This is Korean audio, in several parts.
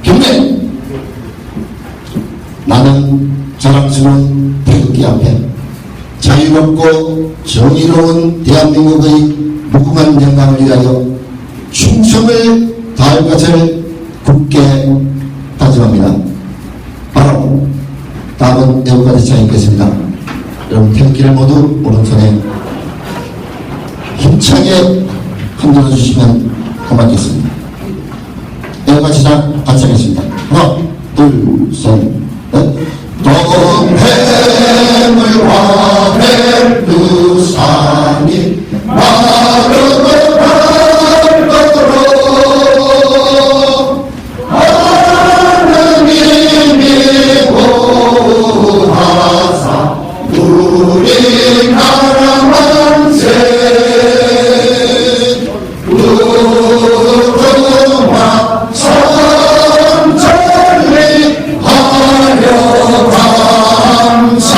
경례. 나는 자랑스러운 태극기 앞에 자유롭고 정의로운 대한민국의 무궁한 영광을 위하여 충성을 다할 것을 굳게 다짐합니다. 바로 다음은 애국가대 차이겠습니다. 여러분 태극기를 모두 오른손에 힘차게 흔들어 주시면 고맙겠습니다. 애국가 시작 같이 하겠습니다. 하나, 둘, 셋, 넷. 동해물 화백 두산이 마르고 하느님이 구하사 우리나라 만세 우주와 선전리 하려 감사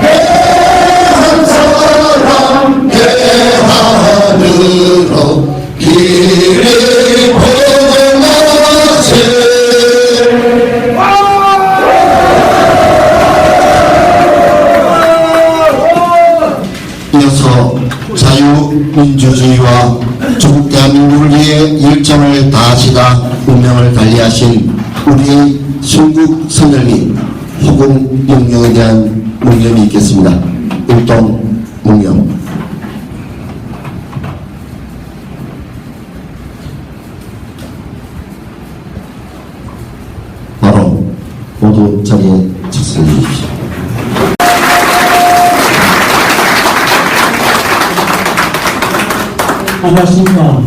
대한 사람 대하늘로 길이 보내마세. 이어서 자유민주주의와 조국 대한민국을 위해 열정을 다하시다 운명을 달리하신 우리의 순국 선열기 호국 영령에 대한 묵념이 있겠습니다. 일동 묵념. 바로 모두 자리에 착석해 주십시오. 안녕하십니까.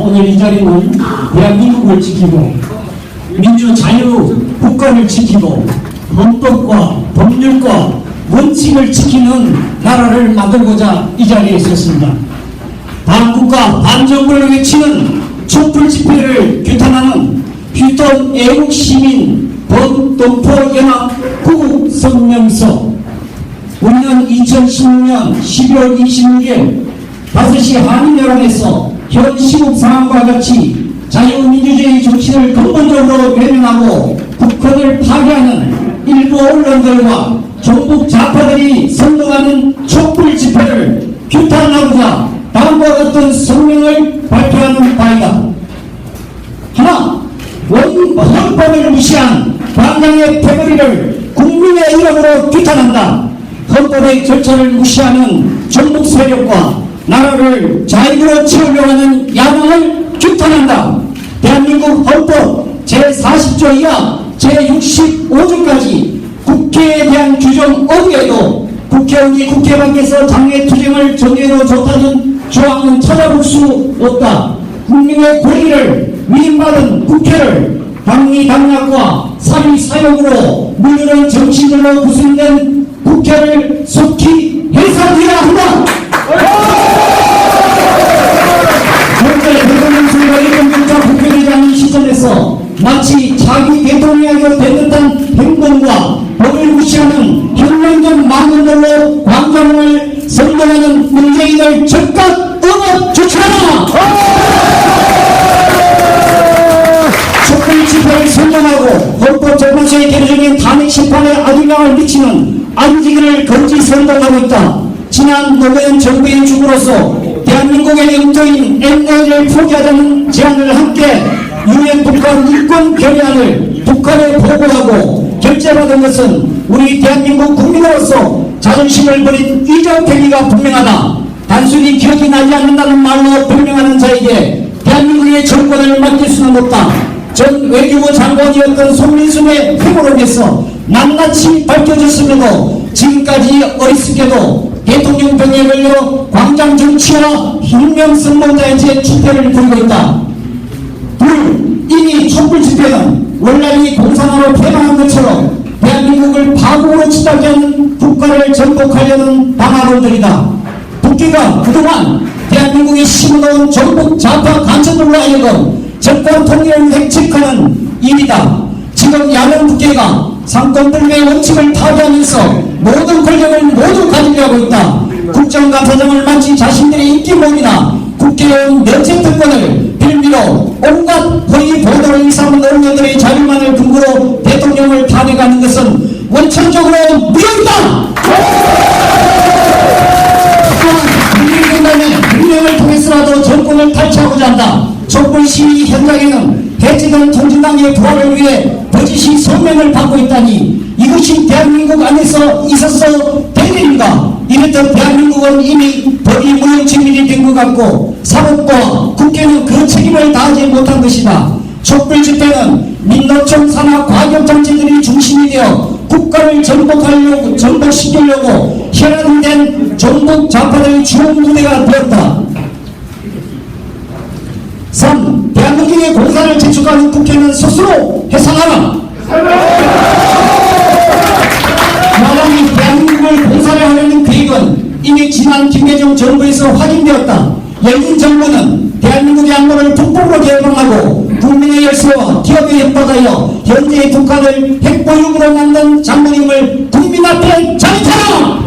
오늘 이 자리는 대한민국을 지키고 민주자유 국가를 지키고 헌법과 법률과 원칙을 지키는 나라를 만들고자 이 자리에 있었습니다. 반국가 반정부를 외치는 촛불 집회를 규탄하는 휘ton 애국시민 범동포연합 구국성명서. 우리는 2016년 12월 26일 5시 한인여론에서 현 시국 상황과 같이 자유민주주의 정신을 근본적으로 외면하고 국헌을 파괴하는 일부 언론들과 종북 좌파들이 선동하는 촛불 집회를 규탄하고자 다음과 같은 성명을 발표하는 바이다. 하나, 헌법을 무시한 반장의 패거리를 국민의 이름으로 규탄한다. 헌법의 절차를 무시하는 종북 세력과 나라를 자익으로 채우려고 하는 야망을 규탄한다. 대한민국 헌법 제40조 이하 제65조까지 국회에 대한 규정 어디에도 국회의원이 국회 밖에서 장외투쟁을 정해도 좋다는 조항은 찾아볼 수 없다. 국민의 권리를 위임받은 국회를 당리당략과 사리사욕으로 물르는 정신으로 구성된 국회를 속히 해산해야 한다. 현재 대통령 선거가 1년차 국회되지 않은 시점에서 마치 자기 대통령이 된 듯한 행동과 법을 무시하는 혁명적 망언들로 광장을 선동하는 문재인을 즉각 응업 조치하라! 촛불 집회를 선동하고 헌법재판소의 개정인 탄핵 심판에 악영향을 미치는 안지기를 금지 선동하고 있다. 지난 노무현 정부의 주구로서 대한민국의 영토인 NL을 포기하자는 제안을 함께 유엔 북한 인권 결의안을 북한에 보고하고 결재받은 것은 우리 대한민국 국민으로서 자존심을 버린 이적 행위가 분명하다. 단순히 기억이 나지 않는다는 말로 변명하는 자에게 대한민국의 정권을 맡길 수는 없다. 전 외교부 장관이었던 송민순의 회고로 인해서 낱낱이 밝혀졌음에도 지금까지 어리숙게도 대통령병에 걸려 광장 정치와 혁명선봉자의 집회를 벌이고 있다. 둘, 이미 촛불 집회는 원란이 공산화로 폐망한 것처럼 대한민국을 파국으로 치닫게 하는 국가를 전복하려는 방화론들이다. 국회가 그동안 대한민국이 심어놓은 전국 좌파 간첩들로 하여금 정권 통일을 획책하는 일이다. 지금 야당 국회가 상권불매의 원칙을 파괴하면서 모든 권력을 모두 가지려고 있다. 국정감사장을 마치 자신들의 인기 모임이나 국회의원 면책 특권을 빌미로 온갖 허위 보도를 일삼은 언론들의 자유만을 근거로 대통령을 탄핵하는 것은 원천적으로 무효이다. 국민공단의 운명을 통해서라도 정권을 탈취하고자 한다. 촛불 시위 현장에는 해체된 통진당의 부활을 위해 거짓이 성명을 받고 있다니 이것이 대한민국 안에서 있어서 될 일인가? 이렇듯 대한민국은 이미 법이 무용지물이 된 것 같고 사법부와 국회는 그 책임을 다하지 못한 것이다. 촛불 집회는 민노총 산하 과격정치들이 중심이 되어 국가를 전복시키려고 혈안된 종북 좌파들의 주요 무대가 되었다. 3. 대한민국의 공사를 재촉하는 국회는 스스로 해산하라. 야당이 대한민국을 공사를 하려는 계획은 이미 지난 김대중 정부에서 확인되었다. 연인 정부는 대한민국의 안보를 북북으로 개방하고 국민의 열세와 기업에 협박하여 현재의 북한을 핵보육으로 만든 장모님을 국민 앞에 자립하라!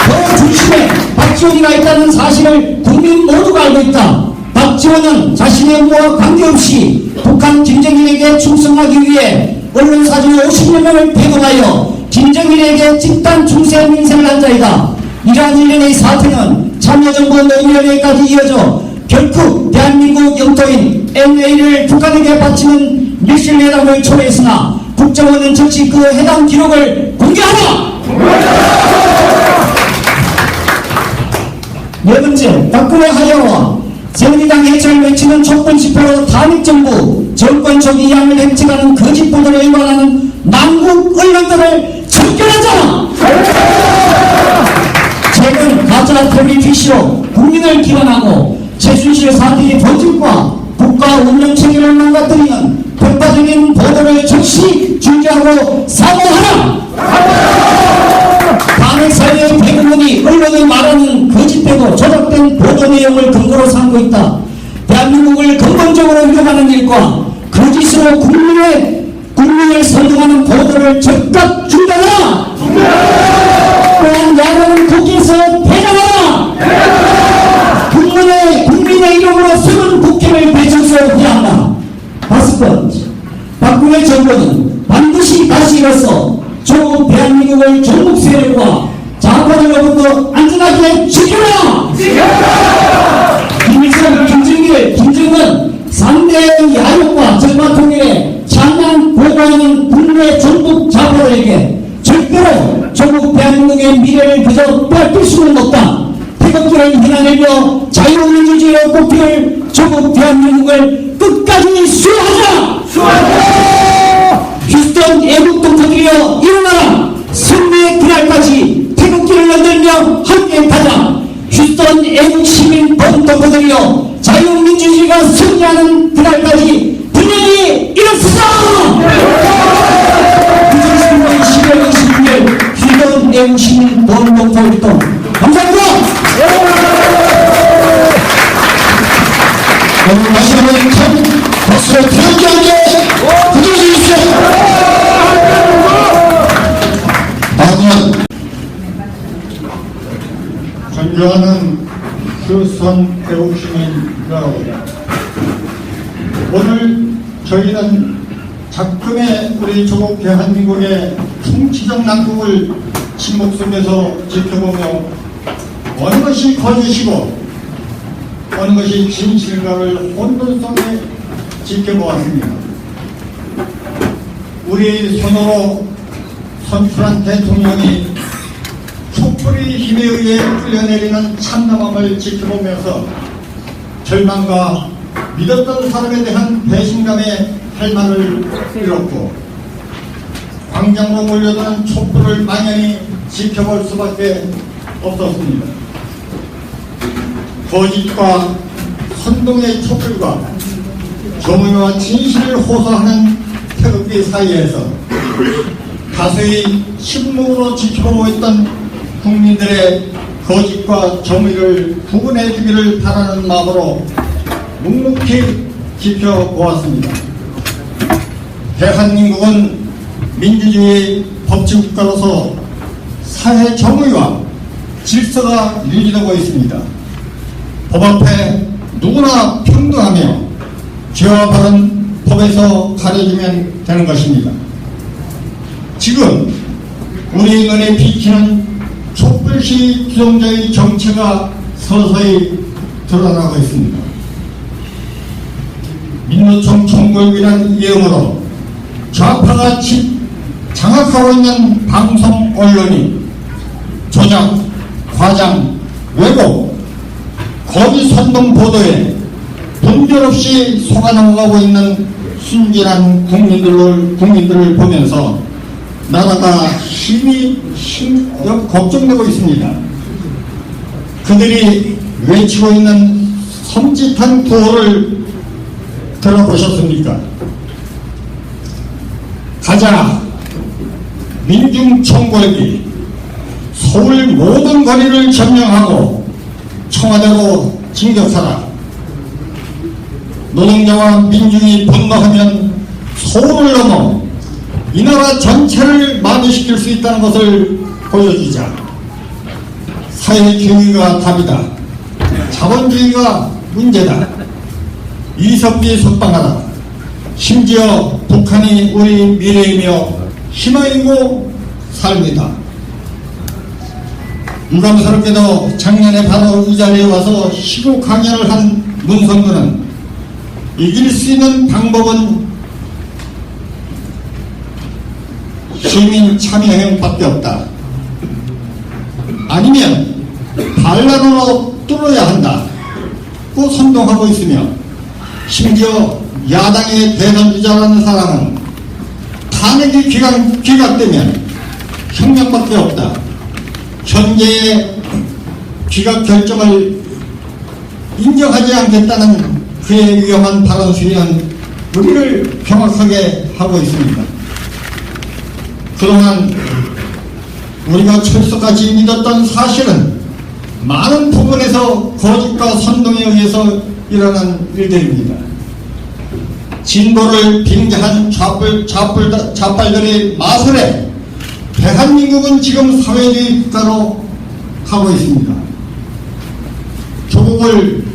그 중심에 박지원이가 있다는 사실을 국민 모두가 알고 있다. 박지원은 자신의 의무와 관계없이 북한 김정일에게 충성하기 위해 언론사주 50여 명을 배동하여 김정일에게 집단 중세 민생을 한 자이다. 이러한 일련의 사태는 참여정부 노무현에까지 이어져 결국 대한민국 영토인 NA를 북한에게 바치는 밀실회담을 초래했으나 국정원은 즉시 그 해당 기록을 공개하라! 네 번째, 박근혜 하야와 새누리당 해체를 외치는 촛불 집회로 탄핵정부 정권 초기 이양을 획책하는 거짓 보도를 일관하는 남국 언론들을 청결하자! 최근 가짜 태블릿PC로 국민을 기만하고 최순실 사태의 본질과 국가 운영체계를 망가뜨리는 편파적인 보도를 즉시 중지하고 사과하라! 탄핵 사회의 대부분이 언론이 말하는 거짓되고 조작된 보도 내용을 근거로 삼고 있다. 대한민국을 근본적으로 위협하는 일과 거짓으로 국민을 선동하는 보도를 즉각 중단하라! 또한 야당은 국회에서 퇴장하라! 국민의 이름으로 서는 국회를 배척해서 해야 한다. 5번, 박근혜 정부는 반드시 다시 일어서 조 대한민국을 종북 세력과 좌파들로부터 안전하게 지켜라! 김일성, 김정일, 김정은 3대 야욕과 정파통일에 찬양 보고하는 국내 종북 좌파들에게 절대로 조국 대한민국의 미래를 그저 뺏길 수는 없다. 태극기를 휘날리며 자유민주주의로 꼽힐 조국 대한민국을 끝까지 수호하자! 휴스턴 애국도 터뜨려 일어나라! 승리의 그날까지 태극기를 흔들며 함께 가자! 휴스턴 애국 시민 범도 터뜨려 자유민주주의가 승리하는 그날까지 분명히 일어서자! 2015년 12월 26일 휴스턴 애국 시민 범도 활동 감사합니다! 오늘 다시 한번 큰 박수로 태극기 함께 부탁드리십시오. 다음은 존경하는 휴스턴 애국시민 여러분, 오늘 저희는 작금의 우리 조국 대한민국의 통치적 난국을 침묵 속에서 지켜보며 어느 것이 거짓이고 어느 것이 진실인가를 혼돈 속에 지켜보았습니다. 우리 손으로 선출한 대통령이 촛불의 힘에 의해 끌려내리는 참담함을 지켜보면서 절망과 믿었던 사람에 대한 배신감에 할망을 잃었고 광장으로 몰려드는 촛불을 망연히 지켜볼 수밖에 없었습니다. 거짓과 선동의 촛불과 정의와 진실을 호소하는 태극기 사이에서 다수의 침묵으로 지켜보고 있던 국민들의 거짓과 정의를 구분해 주기를 바라는 마음으로 묵묵히 지켜보았습니다. 대한민국은 민주주의 법치 국가로서 사회 정의와 질서가 유지되고 있습니다. 법 앞에 누구나 평등하며 죄와 벌은 법에서 가려지면 되는 것입니다. 지금 우리 눈에 비치는 촛불시 주동자의 정체가 서서히 드러나고 있습니다. 민노총 총궐기라는 이름으로 좌파가 장악하고 있는 방송 언론이 조작, 과장, 왜곡, 거짓 선동 보도에 분별 없이 속아 넘어가고 있는 순진한 국민들을 보면서 나라가 힘이 걱정되고 있습니다. 그들이 외치고 있는 섬찟한 구호를 들어보셨습니까? 가자, 민중총궐기, 서울 모든 거리를 점령하고 청와대로 진격하라. 노동자와 민중이 분노하면 서울을 넘어 이 나라 전체를 마비시킬 수 있다는 것을 보여주자. 사회주의가 답이다. 자본주의가 문제다. 이석기 석방하라. 심지어 북한이 우리 미래이며 희망이고 삶이다. 유감스럽게도 작년에 바로 이 자리에 와서 시국 강연을 한 문성근은 이길 수 있는 방법은 시민 참여형밖에 없다. 아니면 반란으로 뚫어야 한다. 고 선동하고 있으며 심지어 야당의 대선주자라는 사람은 탄핵이 기각되면 혁명밖에 없다. 현재의 기각 결정을 인정하지 않겠다는 그의 위험한 발언 수위는 우리를 경악하게 하고 있습니다. 그동안 우리가 철석같이 믿었던 사실은 많은 부분에서 거짓과 선동에 의해서 일어난 일들입니다. 진보를 빙자한 좌빨들의 마술에 대한민국은 지금 사회주의 국가로 가고 있습니다. 조국을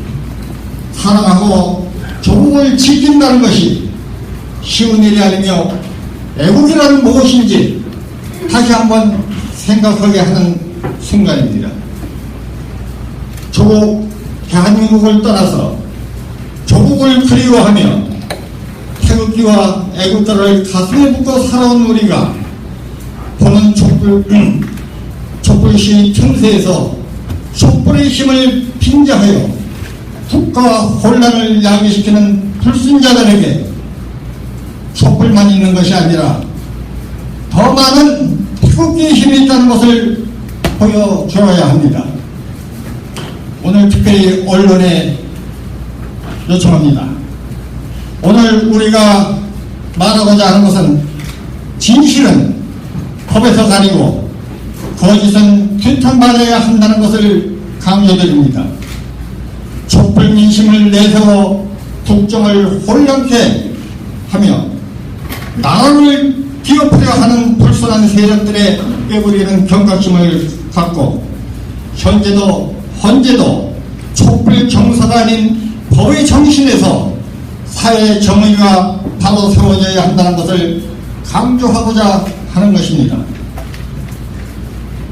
사랑하고 조국을 지킨다는 것이 쉬운 일이 아니며 애국이란 무엇인지 다시 한번 생각하게 하는 순간입니다. 조국 대한민국을 떠나서 조국을 그리워하며 태극기와 애국가를 가슴에 묻고 살아온 우리가 보는 촛불시 틈새에서 촛불의 힘을 빙자하여 국가 혼란을 야기시키는 불순자들에게 촛불만 있는 것이 아니라 더 많은 태극기의 힘이 있다는 것을 보여줘야 합니다. 오늘 특별히 언론에 요청합니다. 오늘 우리가 말하고자 하는 것은 진실은 법에서 가리고 거짓은 규탄받아야 한다는 것을 강조드립니다. 촛불 민심을 내세워 국정을 혼란케 하며 나라를 기업하려 하는 불순한 세력들의 빼부리는 경각심을 갖고 현재도 헌재도 촛불 경사가 아닌 법의 정신에서 사회 정의가 바로 세워져야 한다는 것을 강조하고자 하는 것입니다.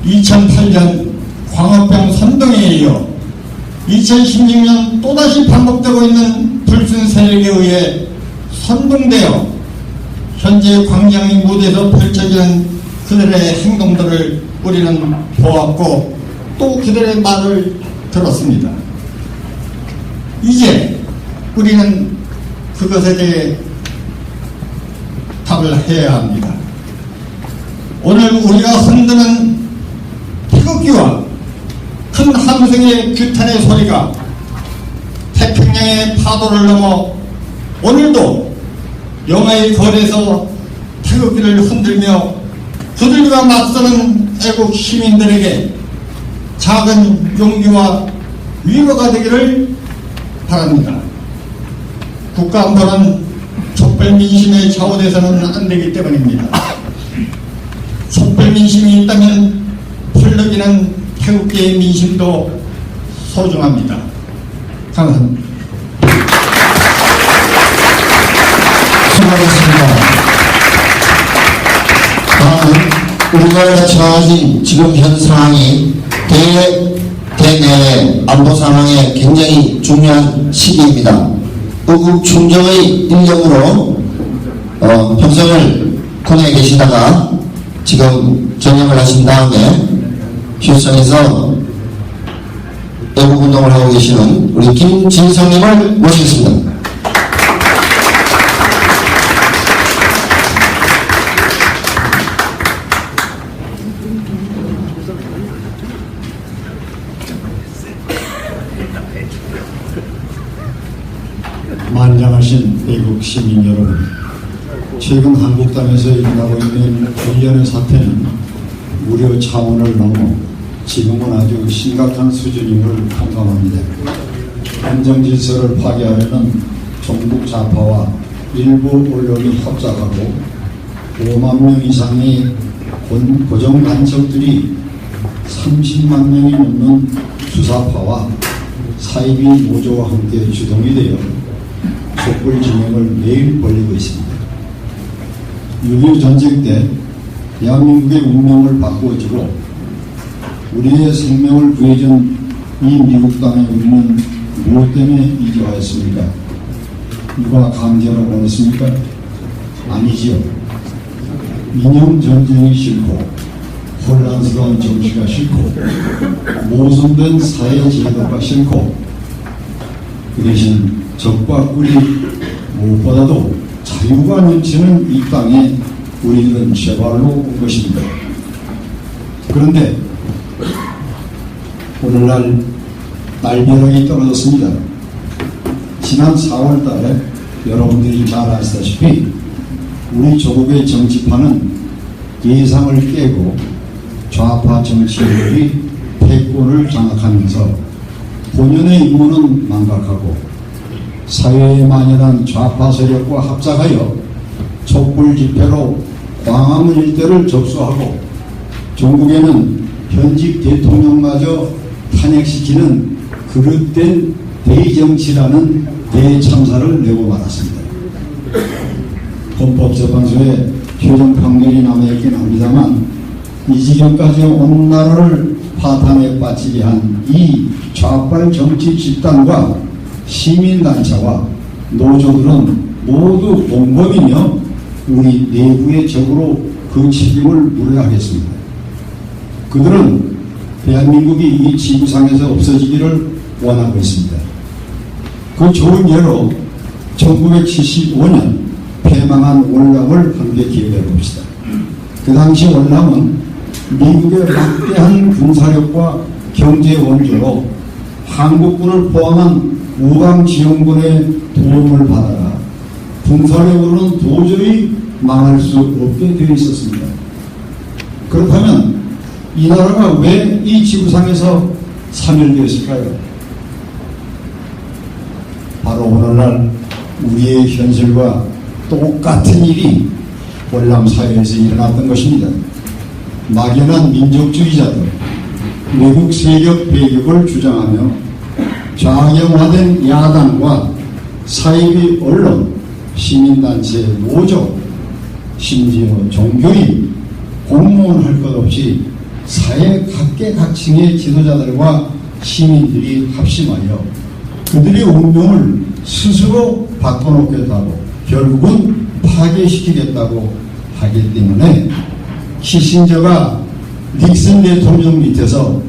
2008년 광우병 선동에 이어 2016년 또다시 반복되고 있는 불순 세력에 의해 선동되어 현재 광장의 무대에서 펼쳐지는 그들의 행동들을 우리는 보았고 또 그들의 말을 들었습니다. 이제 우리는 그것에 대해 답을 해야 합니다. 오늘 우리가 흔드는 태극기와 큰 함성의 규탄의 소리가 태평양의 파도를 넘어 오늘도 영하의 거리에서 태극기를 흔들며 그들과 맞서는 애국 시민들에게 작은 용기와 위로가 되기를 바랍니다. 국가안보는 촛불 민심에 좌우돼서는 안 되기 때문입니다. 촛불 민심이 있다면 펄럭이는 태극기의 민심도 소중합니다. 감사합니다. 바라겠습니다. 다음은 우리가 처해진 지금 현 상황이 대내외 안보 상황에 굉장히 중요한 시기입니다. 의국 충정의 인력으로 평생을 군에 계시다가 지금 전역을 하신 다음에 휴성에서 애국운동을 하고 계시는 우리 김진성님을 모시겠습니다. 만장하신 애국 시민 여러분, 최근 한국 땅에서 일어나고 있는 일련의 사태는 우려 차원을 넘어 지금은 아주 심각한 수준임을 공감합니다. 안정 질서를 파괴하려는 종북 좌파와 일부 언론이 합작하고 5만 명 이상의 고정 간첩들이 30만 명이 넘는 수사파와 사이비 노조와 함께 주동이 되어 촛불 진영을 매일 벌리고 있습니다. 6.25 전쟁 때 대한민국의 운명을 바꾸어주고 우리의 생명을 구해준 이 미국 땅에 우리는 무엇 때문에 이주하였습니까? 누가 강제로 보냈습니까? 아니지요. 이념 전쟁이 싫고 혼란스러운 정치가 싫고 모순된 사회 제도가 싫고 그 대신 적과 꿀이 무엇보다도 자유가 넘치는 이 땅에 우리들은 제발로 온 것입니다. 그런데 오늘날 날벼락이 떨어졌습니다. 지난 4월 달에 여러분들이 잘 아시다시피 우리 조국의 정치판은 예상을 깨고 좌파 정치인들이 패권을 장악하면서 본연의 임무는 망각하고 사회에 만연한 좌파 세력과 합작하여 촛불 집회로 광화문 일대를 접수하고 전국에는 현직 대통령마저 탄핵시키는 그릇된 대정치라는 대참사를 내고 말았습니다. 헌법재판소에 최종 판결이 남아있긴 합니다만 이 지경까지 온 나라를 파탄에 빠지게 한 이 좌빨 정치 집단과 시민단체와 노조들은 모두 공범이며 우리 내부의 적으로 그 책임을 물어야 하겠습니다. 그들은 대한민국이 이 지구상에서 없어지기를 원하고 있습니다. 그 좋은 예로 1975년 폐망한 월남을 함께 기억해 봅시다. 그 당시 월남은 미국의 막대한 군사력과 경제 원조로 한국군을 포함한 우방지원군의 도움을 받아라 군사력으로는 도저히 망할 수 없게 되어 있었습니다. 그렇다면 이 나라가 왜 이 지구상에서 사멸되었을까요? 바로 오늘날 우리의 현실과 똑같은 일이 월남 사회에서 일어났던 것입니다. 막연한 민족주의자들, 외국 세력 배격을 주장하며 좌경화된 야당과 사이비 언론, 시민단체, 노조, 심지어 종교인, 공무원 할 것 없이 사회 각계각층의 지도자들과 시민들이 합심하여 그들의 운명을 스스로 바꿔놓겠다고 결국은 파괴시키겠다고 하기 때문에 키신저가 닉슨 대통령 밑에서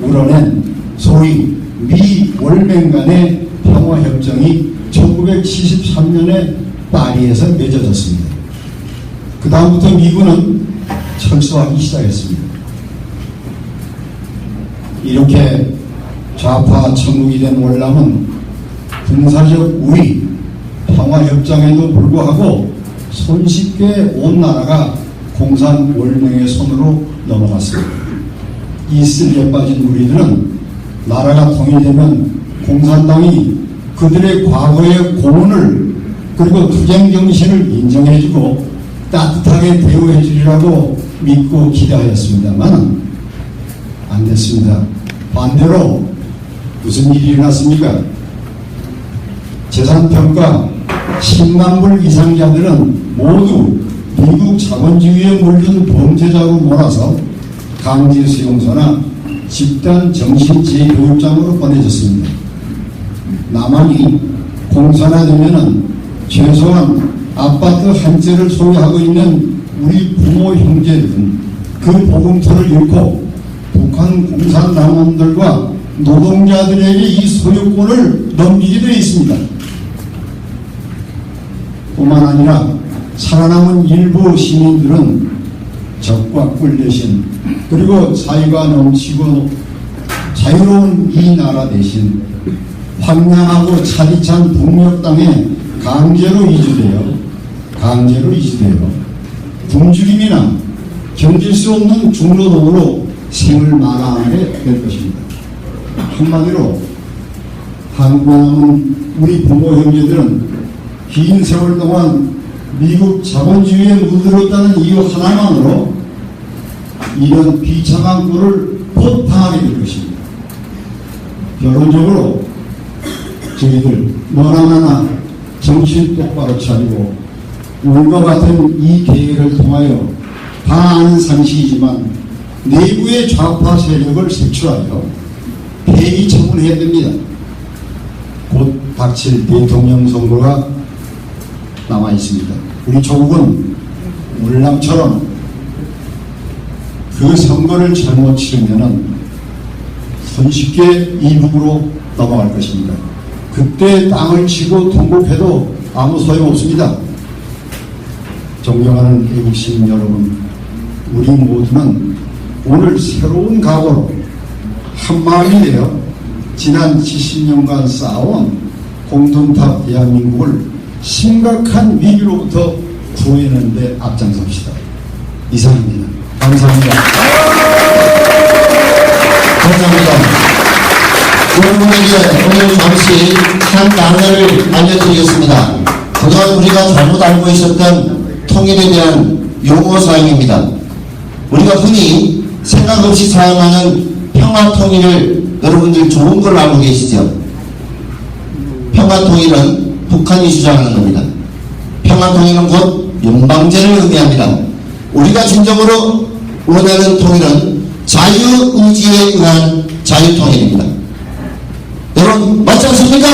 우러낸 소위 미 월맹 간의 평화협정이 1973년에 파리에서 맺어졌습니다. 그 다음부터 미군은 철수하기 시작했습니다. 이렇게 좌파 천국이 된 월남은 군사적 우위, 평화협정에도 불구하고 손쉽게 온 나라가 공산 월맹의 손으로 넘어갔습니다. 이 쓸려 빠진 우리들은 나라가 통일되면 공산당이 그들의 과거의 고문을 그리고 투쟁 정신을 인정해주고 따뜻하게 대우해주리라고 믿고 기대하였습니다만 안 됐습니다. 반대로 무슨 일이 일어났습니까? 재산평가 10만 불 이상자들은 모두 미국 자본주의에 물든 범죄자로 몰아서 강제 수용소나 집단 정신재교육장으로 보내졌습니다. 나만이 공산화되면은 최소한 아파트 한 채를 소유하고 있는 우리 부모 형제들은 그 보금토를 잃고 북한 공산당원들과 노동자들에게 이 소유권을 넘기게 되어 있습니다. 뿐만 아니라 살아남은 일부 시민들은 적과 꿀 대신 그리고 자유가 넘치고 자유로운 이 나라 대신 황량하고 차디찬 북녘 땅에 강제로 이주되어 굶주림이나 견딜 수 없는 중노동으로 생을 마감하게 될 것입니다. 한마디로 한국에 남은 우리 부모 형제들은 긴 세월 동안 미국 자본주의에 물들었다는 이유 하나만으로 이런 비참한 꼴을 곧 당하게 될 것입니다. 결론적으로 저희들 너나나나 정신 똑바로 차리고 오늘과 같은 이 대회를 통하여 다 아는 상식이지만 내부의 좌파 세력을 색출하여 폐기 처분해야 됩니다. 곧 닥칠 대통령 선거가 남아 있습니다. 우리 조국은 월남처럼 그 선거를 잘못 치르면은 손쉽게 이북으로 넘어갈 것입니다. 그때 땅을 치고 통곡해도 아무 소용없습니다. 존경하는 애국 시민 여러분, 우리 모두는 오늘 새로운 각오로 한마음이 되어 지난 70년간 쌓아온 공동탑 대한민국을 심각한 위기로부터 구해내는 데 앞장섭시다. 이상입니다. 감사합니다. 감사합니다. 여러분에게 오늘 잠시 한 단어를 알려드리겠습니다. 그동안 우리가 잘못 알고 있었던 통일에 대한 용어 사용입니다. 우리가 흔히 생각 없이 사용하는 평화통일을 여러분들 좋은 걸 알고 계시죠? 평화통일은 북한이 주장하는 겁니다. 평화통일은 곧 연방제를 의미합니다. 우리가 진정으로 원하는 통일은 자유의지에 의한 자유통일입니다. 여러분 맞지 않습니까?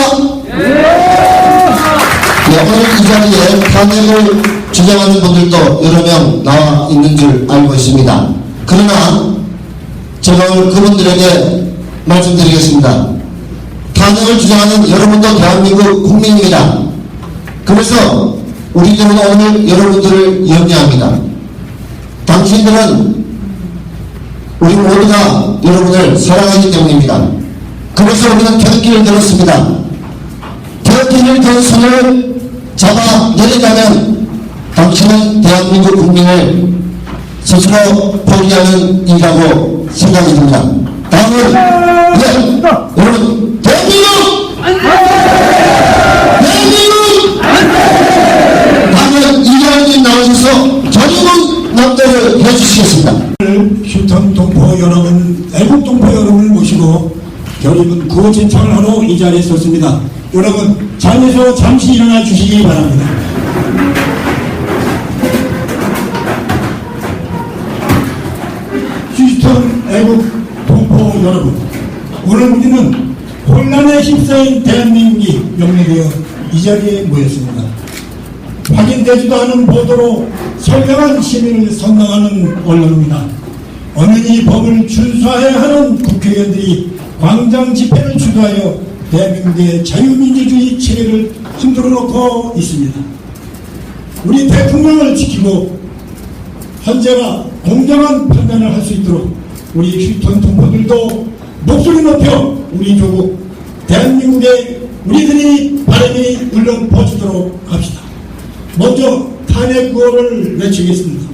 네, 오늘 이 자리에 탄핵을 주장하는 분들도 여러 명 나와 있는 줄 알고 있습니다. 그러나 제가 오늘 그분들에게 말씀드리겠습니다. 탄핵을 주장하는 여러분도 대한민국 국민입니다. 그래서 우리들은 오늘 여러분들을 염려합니다. 당신들은 우리 모두가 여러분을 사랑하기 때문입니다. 그래서 우리는 태극기를 들었습니다. 태극기를 든 손을 잡아 내리자면 당신은 대한민국 국민을 스스로 포기하는 일이라고 생각이 듭니다. 다음은 네, 여러분 대한민국! 대한민국! 다음은 이장님 나오셔서 전국 납득을 해주시겠습니다. 휴턴 동포 여러분, 애국 동포 여러분을 모시고 결의문 구호 제창을 하러 이 자리에 섰습니다. 여러분 자리에서 잠시 일어나 주시기 바랍니다. 휴턴 애국 동포 여러분, 오늘 우리는 혼란에 휩싸인 대한민국이 영리되어 이 자리에 모였습니다. 확인되지도 않은 보도로 선량한 시민을 선동하는 언론입니다. 엄연히 법을 준수해야 하는 국회의원들이 광장 집회를 주도하여 대한민국의 자유민주주의 체계를 흔들어 놓고 있습니다. 우리 대통령을 지키고 헌재가 공정한 판단을 할 수 있도록 우리 휴턴 동포들도 목소리 높여 우리 조국 대한민국의 우리들이 바람이 울려 퍼지도록 합시다. 먼저 탄핵 구호를 외치겠습니다.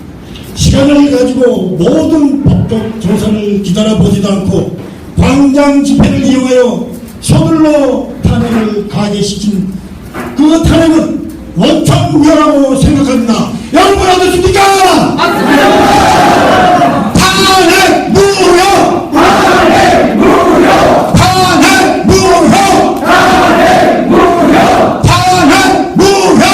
시간을 가지고 모든 법적 조사를 기다려보지도 않고 광장 집회를 이용하여 서둘러 탄핵을 가게시킨 그 탄핵은 원천무효라고 생각합니다. 여러분 어떻습니까? 탄핵 무효! 탄핵 무효! 탄핵 무효! 탄핵 무효! 탄핵 무효!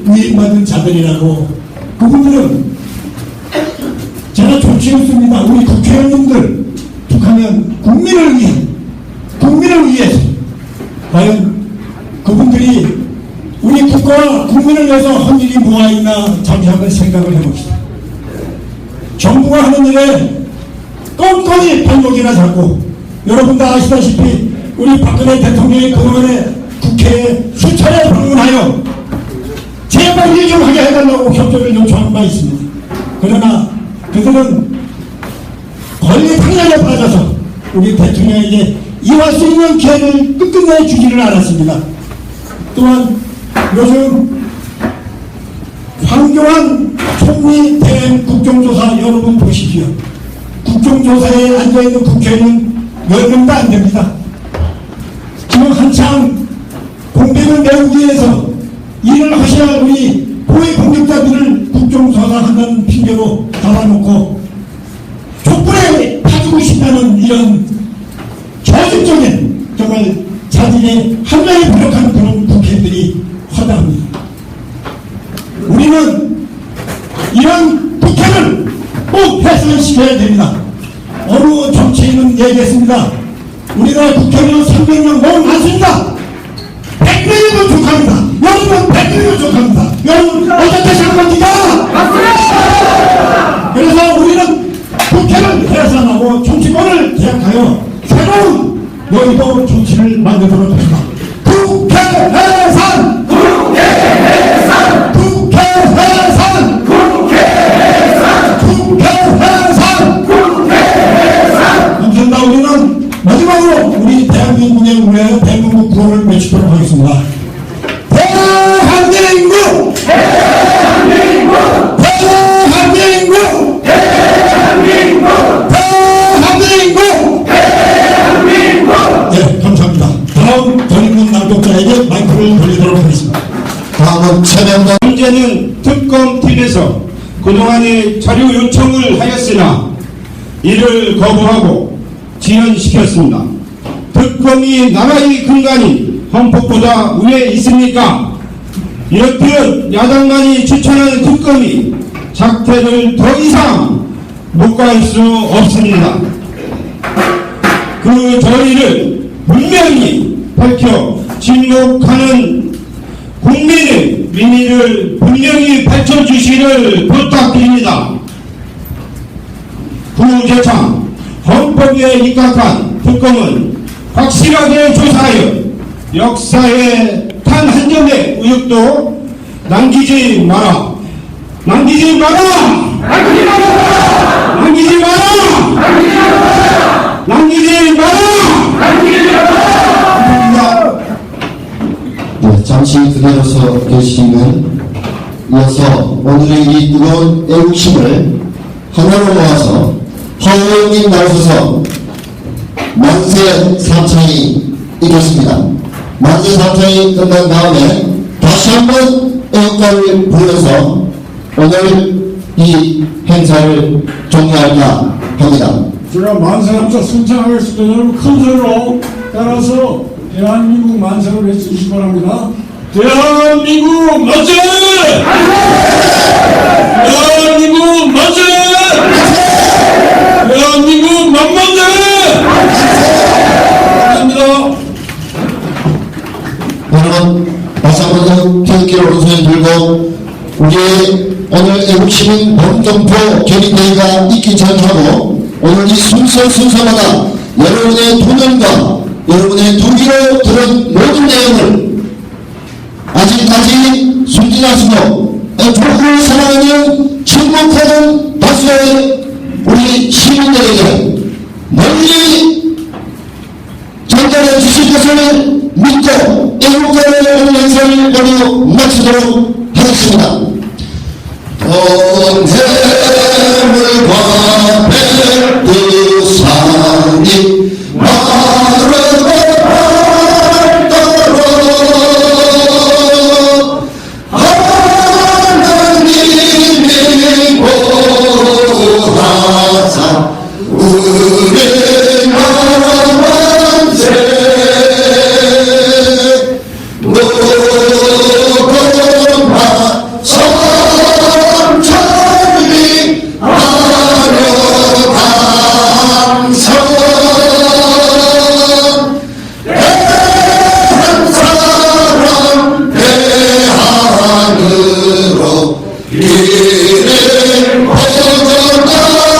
위임받은 자들이라고. 그분들은 제가 좋지 않습니다. 우리 국회의원님들 툭하면 국민을 위해서 과연 그분들이 우리 국가와 국민을 위해서 한 일이 뭐가 있나 잠시 한번 생각을 해봅시다. 정부가 하는 일에 꼼꼼히 발목이나 잡고, 여러분도 아시다시피 우리 박근혜 대통령이 그동안에 국회에 수차례 방문하여 제발 일 좀 하게 해달라고 협조를 요청한 바 있습니다. 그러나 그들은 권리 당량에 빠져서 우리 대통령에게 이할 수 있는 기회를 끝끝내 주지를 않았습니다. 또한 요즘 황교안 총리 대행 국정조사 여러분 보십시오. 국정조사에 앉아있는 국회의원 10명도 안 됩니다. 지금 한창 공백을 메우기 위해서 일을 하셔야 할 우리 고위 공직자들을 국정조사 한다는 핑계로 잡아놓고 촛불에 파주고 싶다는 이런 저질적인 정말 자질의 한 명이 부족한 그런 국회의원들이 허다합니다. 우리는 이런 국회를 꼭 폐쇄시켜야 됩니다. 어느 정치인은 얘기했습니다. 우리나라 국회의원 300명 너무 많습니다. 100명이면 족합니다. 여러분 100명이면 족합니다. 여러분 어떻게 생각합니까? 맞습니다. 그래서 우리는 국회를 해산하고 정치권을 제약하여 새로운 여의도 정치를 만들도록 합니다. 국회 해산! 국회 해산! 국회 해산! 국회 해산! 국회 해산! 국회 해산! 감사합니다. 우리는 마지막으로 우리 대한민국의 위해 대한민국 구호를 외치도록 하겠습니다. 대한민국! 대한민국! 대한민국! 대한민국! 대한민국! 대한민국! 네, 감사합니다. 다음 전인문 낭독자에게 마이크를 돌리도록 하겠습니다. 다음은 최명단. 문제는 특검팀에서 그동안에 자료 요청을 하였으나 이를 거부하고 지연시켰습니다. 특검이 나라의 근간이 헌법보다 위에 있습니까? 이렇듯 야당만이 추천하는 특검이 작태를 더 이상 묵과할 수 없습니다. 그 저희를 분명히 밝혀 진목하는 국민의 민의를 분명히 밝혀주시기를 부탁드립니다. 부재창 헌법에 입각한 특검은 확실하게 조사하여 역사의 단 한 점의 의혹도 남기지 마라. 남기지 마라. 남기지 마라. 남기지 마라. 남기지 마라. 남기지 마라. 네, 잠시 그대로 서 계시면 이어서 오늘의 이 뜨거운 애국심을 하나로 모아서 허의원님 나오셔서 만세 삼창이 있겠습니다. 만세 삼창이 끝난 다음에 다시 한번 애국가를 부르면서 오늘 이 행사를 종료할까 합니다. 제가 만세 함사 순창하겠습니다. 여러분 큰 소리로 따라서 대한민국 만세를 외치시기 바랍니다. 대한민국 만세! 대한민국 만세! 대한민국 만만세! 감사합니다. 여러분 다시 한번 태극기를 오른손에 들고 우리의 오늘 애국시민 범정포 결의대회가 있기 전하고 오늘 이 순서마다 여러분의 도전과 여러분의 동기로 들은 모든 내용을 아직까지 순진하시고 애국을 사랑하는 침묵하는 다수의 우리 시민들에게 널리 전달해 주실 것을 믿고 애국가를 하는 행사를 모두 마치도록 하겠습니다. 동해물과 백두산이 마르고 닳도록 하나님이 보호하사 우리 나라 만세 누구나 이를 벗어졌다